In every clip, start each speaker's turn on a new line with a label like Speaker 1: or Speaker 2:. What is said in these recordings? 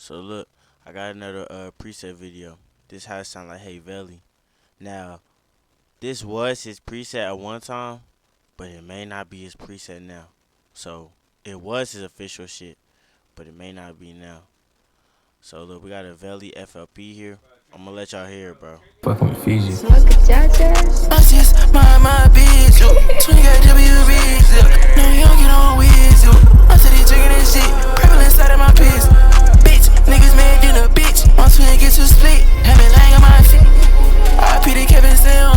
Speaker 1: So look, I got another preset video. This how it sound like Heyvelli. Now, this was his preset at one time, but it may not be his preset now. So it was his official shit, but it may not be now. So look, we got a Velli FLP here. I'm gonna let y'all hear it, bro.
Speaker 2: Fucking Fiji.
Speaker 3: I just my bitch, yo. 20 got WBs, yo. No, you don't get on whiz, yo. I'm steady drinking that shit, purple inside of my piss. Bitch, niggas mad in a bitch. My twin get too split, have me lying on my feet. I P the Kevin Sam.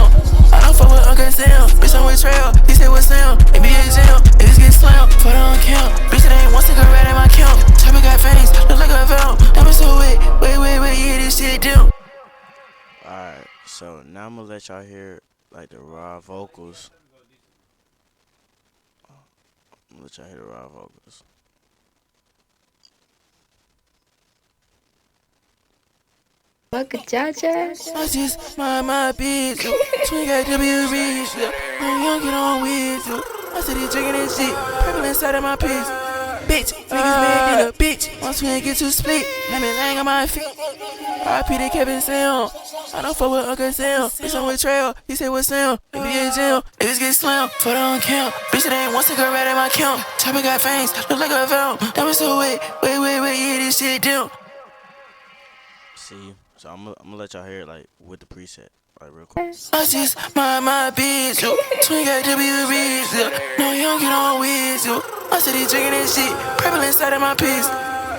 Speaker 3: I don't fuck with Uncle Sam. Bitch, I'm with Trail. He said what's Sam? NBA Jam. Niggas get slammed, put on count. Bitch, it ain't one cigarette in my count. Chopper got fangs, look like a venom. That was so wet, yeah, this shit down.
Speaker 1: Alright, so now I'm gonna let y'all hear like the raw vocals. I'm gonna let y'all hear the raw vocals.
Speaker 3: I just my bitch, yo. 20 got WBs, yo. No, you don't get on whiz, yo. I'm steady drinking that shit, purple inside of my piss. Bitch, niggas mad in a bitch. My twin get too split, have me lying on my feet. I P the Kevin Sam. I don't fuck with Uncle Sam. Bitch, I'm with Trail. He said what's Sam? NBA Jam. Niggas get slammed, put on count. Bitch, it ain't one cigarette in my count. Chopper got fangs, look like a venom. That was so wet, yeah, this shit down.
Speaker 1: See, so I'm gonna let y'all hear it like with the preset, like real quick.
Speaker 3: I just my bitch, yo. 20 got WBs, yo. No, you don't get on whiz, yo. I'm steady drinking that shit, purple inside of my piss.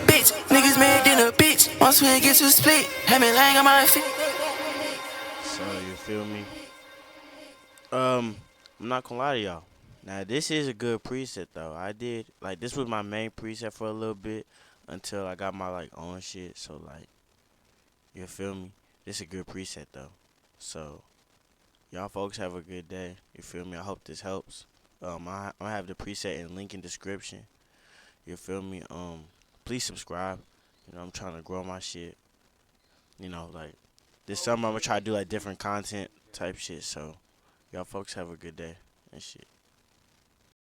Speaker 3: Bitch, niggas mad in a bitch. My twin get too split, have me lying on my feet.
Speaker 1: So you feel me? I'm not gonna lie to y'all. Now this is a good preset though. I did like this was my main preset for a little bit until I got my like own shit. So like, you feel me? This a good preset though. So y'all folks have a good day. You feel me? I hope this helps. I have the preset in link in description. You feel me? Please subscribe. You know I'm trying to grow my shit. You know like this summer I'm gonna try to do like different content type shit. So y'all folks have a good day and shit.